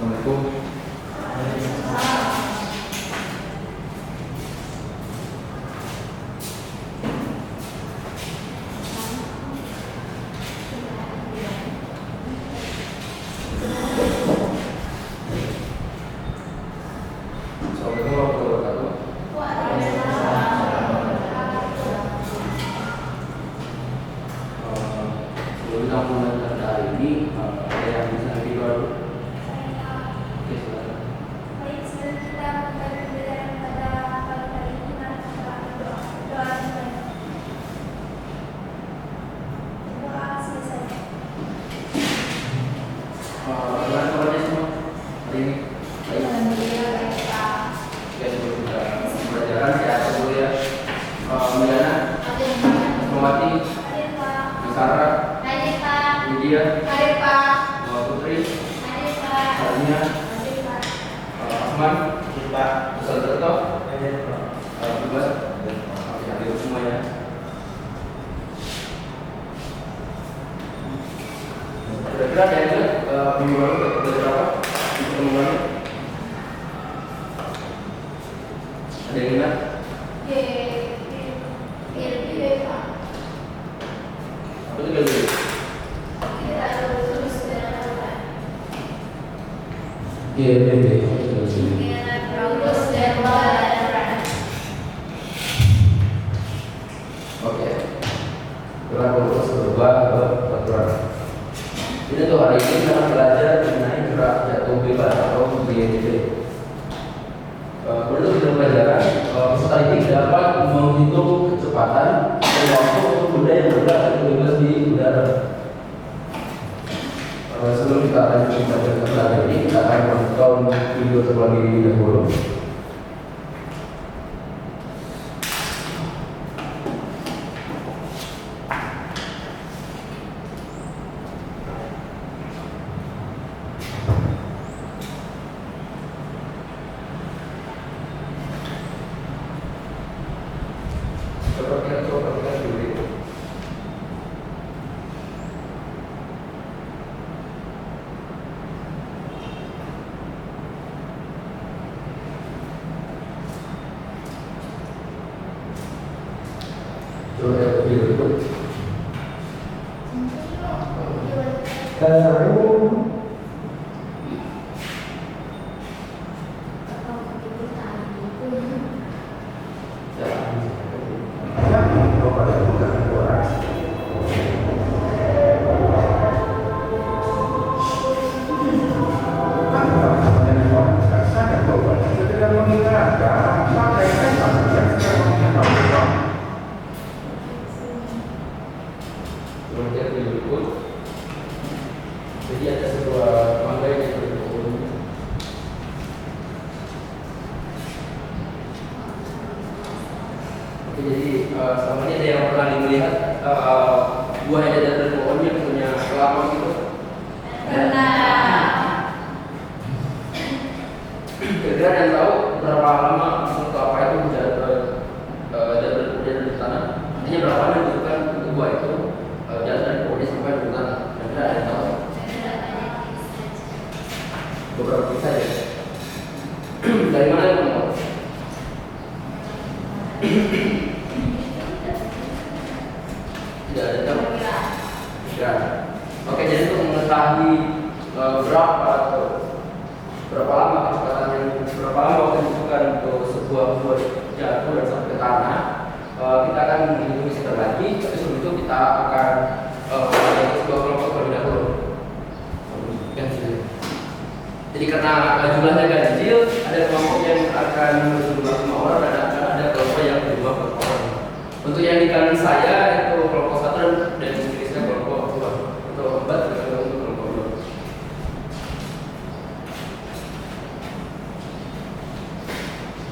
Assalamualaikum. Assalamualaikum warahmatullahi wabarakatuh. Sebelum kita mulai pada hari ini, ada yang bisa dibaru? Oke, silakan. Baik, sebelum kita mulai pembelajaran pada pagi hari ini, mari kita berdoa. Doa selesai. Gimana kabarnya semua hari ini? Baik. Alhamdulillah baik Pak. Oke, sebelum kita pembelajaran, saya akan dulu ya. Miliana, Hadir Pak. Asmawati, Hadir Pak. Misara, Hadir Pak. Lydia, Hadir Pak. Putri, Hadir Pak. Arina, Hadir Pak. Asman, Pak. Ustaz Tirto, Hadir, Pak. Bebas, oke, hadir semuanya. Kira-kira ada yang ingat minggu lalu belajar apa? Di pertemuan ini? Ada yang ingat? Pak. Apa itu GLB? Kita lulus dengan Al-Quran. GLB. Lulus dan Al-Quran. Oke. Kita lulus berubah ke peraturan. Jadi untuk hari ini kita akan belajar mengenai gerak jatuh bebas atau GJB. Menurut pelajaran, peserta ini dapat menghitung kecepatan dan waktu untuk benda yang bergerak jatuh bebas di udara. Sebelum kita lanjut pelajaran pelajaran ini, kita akan menonton video terlebih dahulu. Coba perhatikan dulu. Coba lihat video berikut. Kemudian video berikut. Jadi ada sebuah mangga yang berikut. Oke, jadi selama ini ada yang pernah melihat buah yang ada dari pohon yang punya kelapa gitu? Kira-kira ada yang tahu berapa lama kelapa itu dari tanah? Artinya berapa lama dibutuhkan untuk buah itu jalan dari pohonnya sampai ke tanah? Kira-kira ada yang tahu? Beberapa kita ya. Dari mana yang tahu? Tidak ada tahu. Ya. Oke, jadi untuk mengetahui berapa lama kecepatan yang berapa lama waktu yang dibutuhkan untuk sebuah buah jatuh dan sampai ke tanah, kita akan menghitung sebentar lagi. Tapi sebelum itu kita akan sebuah kelompok terlebih dahulu. Jadi karena jumlahnya ganjil, ada kelompok yang akan berjumlah 5 orang dan akan ada kelompok yang berjumlah 4 orang. Untuk yang di kanan saya itu kelompok 1 dan di kiri saya kelompok 2. Untuk 4 kita untuk kelompok 2.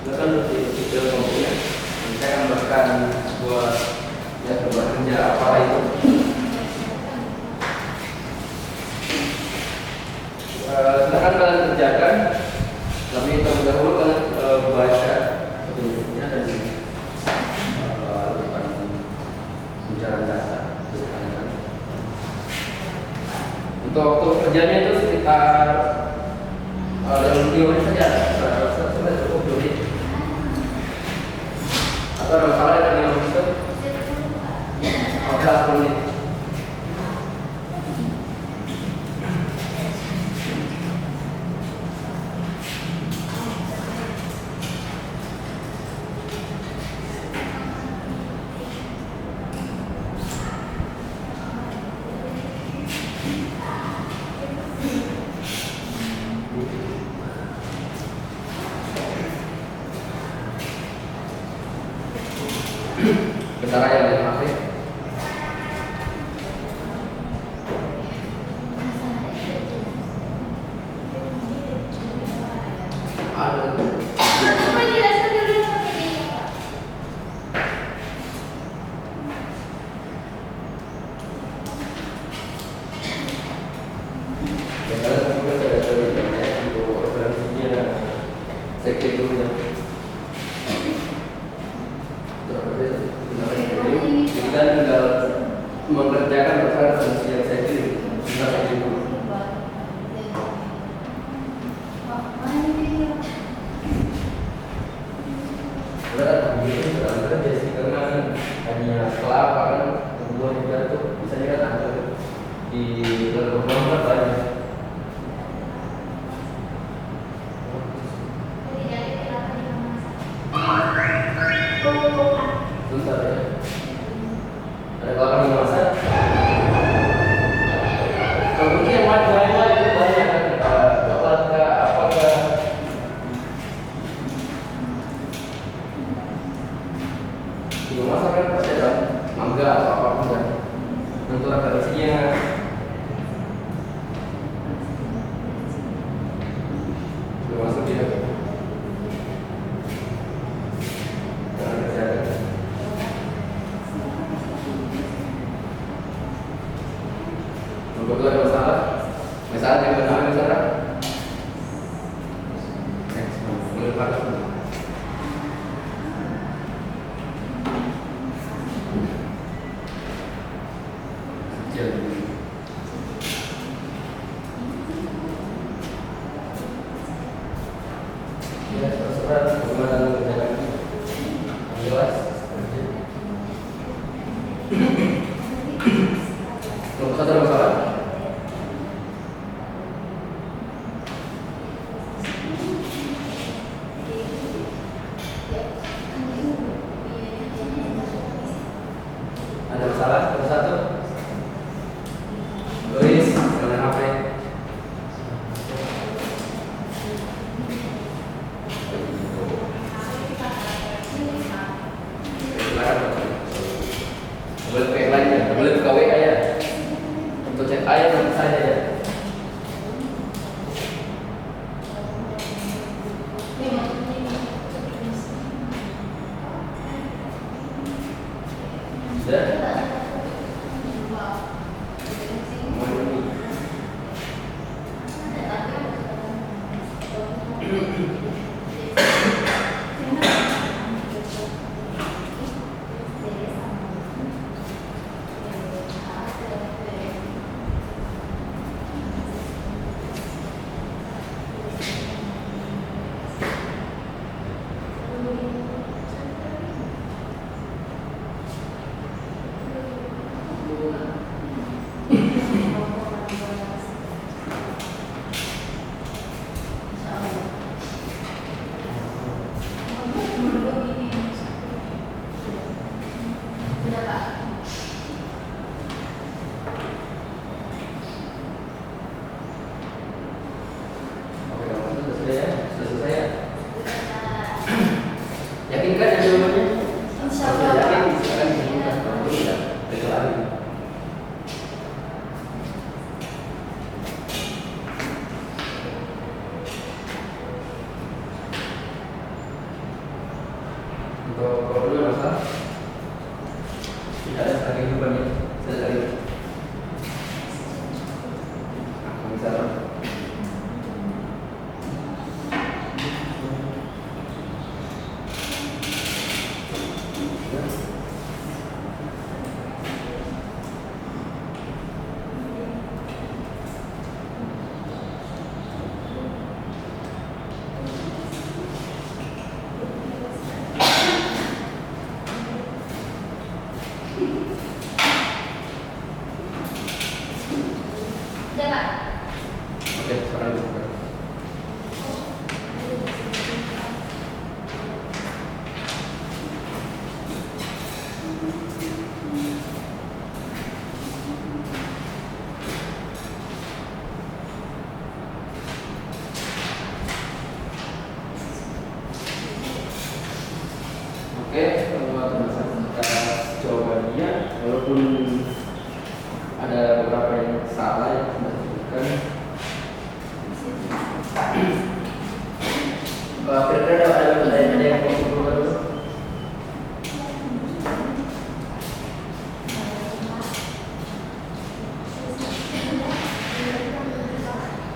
Silakan lebih detail kelompoknya. Saya gambarkan sebuah gambar kerja apa itu. Silakan kalian kerjakan, tapi terlebih dahulu kalian baca petunjuknya dan lakukan pembicaraan dasar. Untuk waktu kerjanya itu sekitar Kalau yang teori saja sudah cukup teori. Atau ada masalah dengan yang Ustaz? Oke, 10 menit. Bentar aja dari HP. Ada. Coba jelaskan dulu pakai ini. Sekarang juga saya ada untuk referensinya. Saya cek dulu ya. Kita tinggal mengerjakan referensi yang saya kirim. Kita cek dulu. Kerja sih karena hanya kelapa kan, kemudian juga tuh misalnya kan ada di dalam rumah banyak. Susah ya. Ada kelapa yang masak. Kalau ini yang lain-lain itu banyak kan, coklat kah, apa kah? Di masak kan pasti ada mangga atau apapun kan. Tentu referensinya. Belum masuk dia. Jangan kerjakan. Nomor 2 ada masalah. Masalah yang benar masalah. Mulai pakai. Ya, terserah bagaimana mengerjakan. Jelas. Nomor 1 ada masalah. Ada masalah? Nomor 1. Tulis dengan HP. Boleh pakai lainnya, boleh buka WA ya. Untuk chat ayat nanti saja ya. Sudah? Mau ini. Kira-kira ada yang mau dikeluarkan dulu?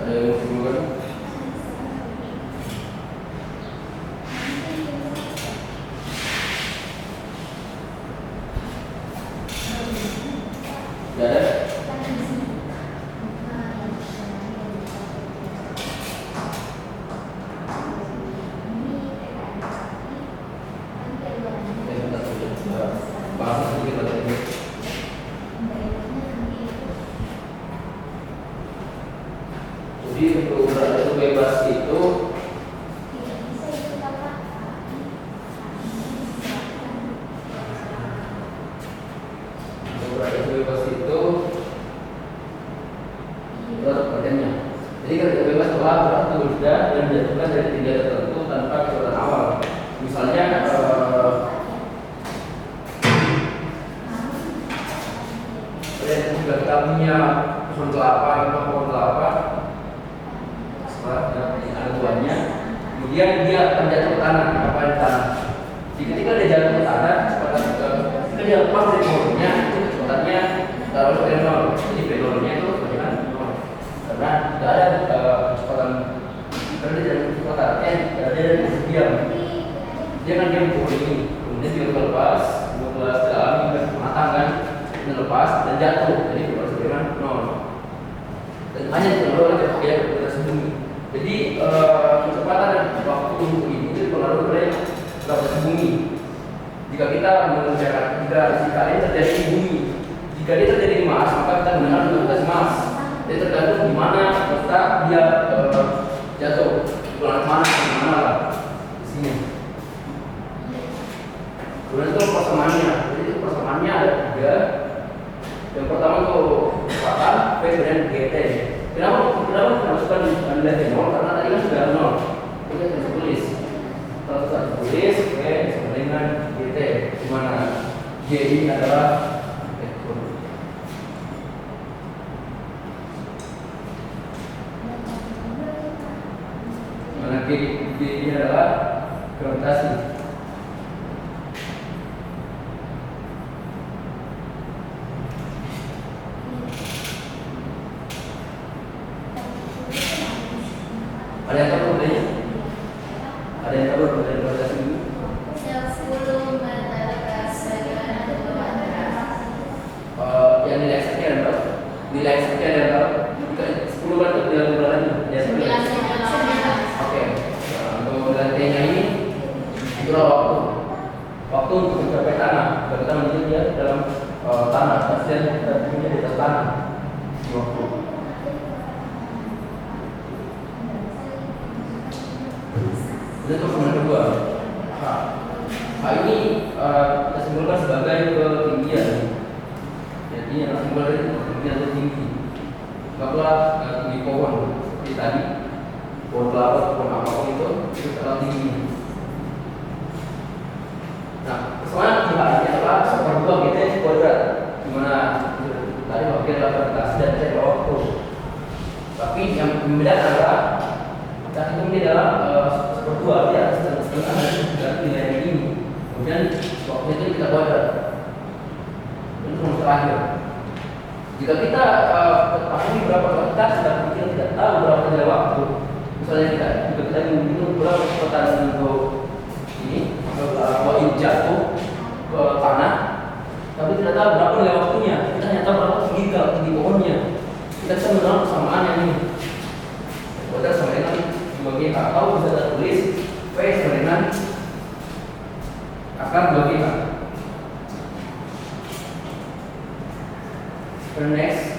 Ada yang mau dikeluarkan? Tidak ada? Bahas sedikit lagi. Jadi untuk berada itu bebas itu perhatiannya. Jadi kerja bebas adalah berarti sudah dan dijatuhkan dari tiga tertentu tanpa ketentuan awal. Misalnya jika kita punya pohon kelapa, pohon kelapa, ada buahnya, kemudian dia akan jatuh ke tanah, apa di tanah. Jadi ketika dia jatuh ke tanah, ketika dia lepas dari pohonnya, itu kecepatannya taruh sebagai nol. Jadi B0-nya itu sebagai nol. Karena tidak ada kecepatan, karena dia dari kecepatan, dia dari diam. Dia kan diam pohon ini, kemudian dia lepas, dalam matang kan, dan lepas dan jatuh, jadi baru sebagai nol. Dan hanya dipengaruhi oleh cahaya yang tersembunyi. Jadi kecepatan dan waktu untuk ini itu dipengaruhi oleh tersembunyi. Jika kita mengerjakan, jika ini terjadi di bumi, jika dia terjadi di Mars, maka kita menggunakan gravitasi Mars. Dia tergantung di mana letak dia jatuh, di mana lah, di sini. Kemudian itu persamaannya. Jadi itu persamaannya ada tiga. Yang pertama itu kecepatan, V dan GT. Kenapa dimasukkan nilai nol? Karena tadi kan sudah nol. Kita harus tulis. Kalau kita tulis, V sama dengan GT, di mana G ini adalah elektron. Di mana G ini adalah gravitasi. Ada yang tahu bedanya? Ada yang tahu bedanya gravitasi ini? Yang nilai ekstraknya ada berapa? Nilai ekstraknya ada berapa? 10 kan itu nilai bulanannya. Oke. Untuk nilai T-nya ini itulah waktu. Waktu untuk mencapai tanah. Kalau kita menunjuk dia dalam tanah, pasti kita punya di atas tanah. Waktu. Itu pertemuan kedua. H ini kita simpulkan sebagai ketinggian. Jadi yang simbol itu ketinggian atau tinggi. Anggaplah tinggi pohon seperti tadi, pohon kelapa, pohon apapun itu terlalu tinggi. Nah, kesemuanya di H ini adalah seperempat GT kuadrat, di mana tadi bagian adalah gravitasi dan saya waktu. Tapi yang membedakan adalah dan itu ini adalah berdua ya setengah dari nilai ini. Kemudian waktu itu kita kuadrat. Ini nomor terakhir. Jika kita ketahui berapa kita sedang kita tidak tahu berapa nilai waktu. Misalnya kita menghitung berapa kecepatan untuk ini buah ini jatuh ke tanah, tapi tidak tahu berapa nilai waktunya. Kita hanya tahu berapa tinggi pohonnya. Kita bisa mengenal persamaannya ini. Kuadrat sama dengan bagi atau bisa kita tulis V sama dengan akar bagi H. Next.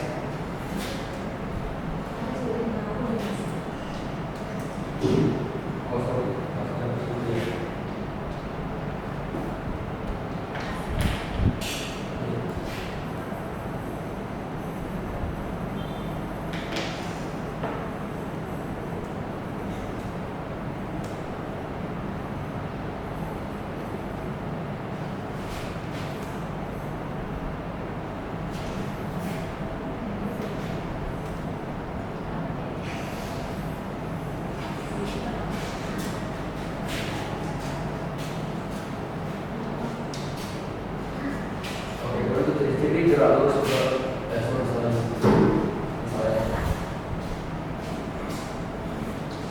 Oh, sorry.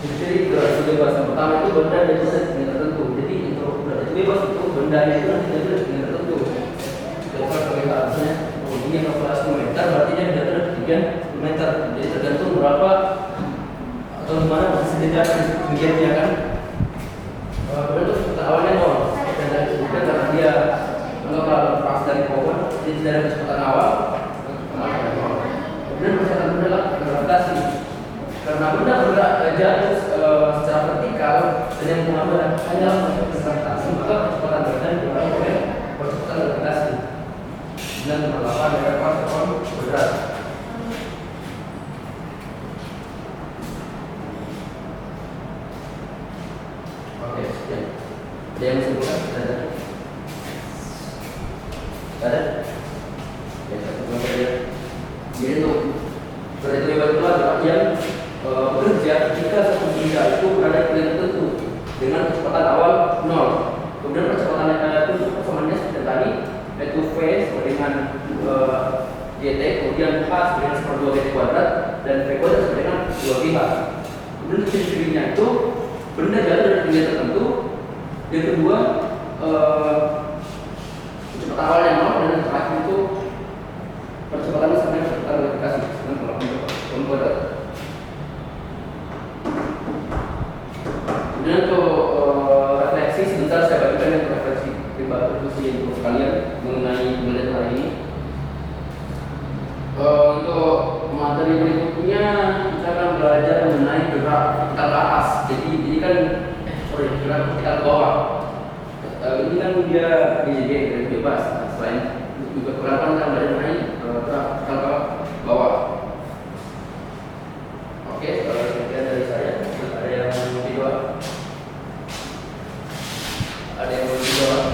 Jadi interaksi bebas yang pertama itu benda yang itu dengan tertentu. Jadi interaksi bebas itu bendanya itu nanti dengan tertentu. Contoh sebagai misalnya ini yang kelas meter berarti dia tidak ada ketinggian meter. Jadi tergantung berapa atau mana posisi dia ketinggiannya kan. Kemudian itu awalnya nol. Dan dari itu karena dia kalau pas dari pohon dia tidak ada kecepatan awal. Kemudian percepatan benda adalah gravitasi. Karena benda bergerak jatuh secara vertikal dan yang mengambil hanyalah gravitasi, maka kecepatan benda dikurangi oleh percepatan gravitasi. Dan nomor 8 adalah kuantum berat. Oke, sekian. Ada yang disebutkan? Ada? Ada? Ya, satu saja. Jadi untuk berarti bebas itu adalah yang bekerja ketika satu benda itu berada di titik tertentu dengan kecepatan awal 0. Kemudian percepatannya itu persamaannya seperti tadi, yaitu V sama dengan GT, kemudian H sama dengan /2 GT kuadrat, dan V kuadrat sama dengan 2GH. Kemudian ciri-cirinya itu benda jatuh dari ketinggian tertentu. Yang kedua, kecepatan awal yang 0, dan yang terakhir itu percepatannya sama dengan kecepatan gravitasi dengan pengalaman kuadrat. Kemudian untuk refleksi sebentar saya bagikan yang refleksi pribadi untuk kalian mengenai pembelajaran hari ini. Untuk materi berikutnya kita akan belajar mengenai gerak vertikal ke atas. Jadi ini kan gerak vertikal ke bawah. Ini kan dia BJJ dari bebas. Selain juga kurang kita belajar mengenai gerak vertikal ke bawah. Oke, sekian dari saya. Ada yang mau dijawab? Ada yang mau dijawab?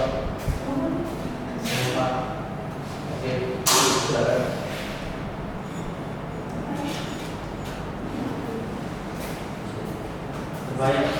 Oke, silakan. Baik.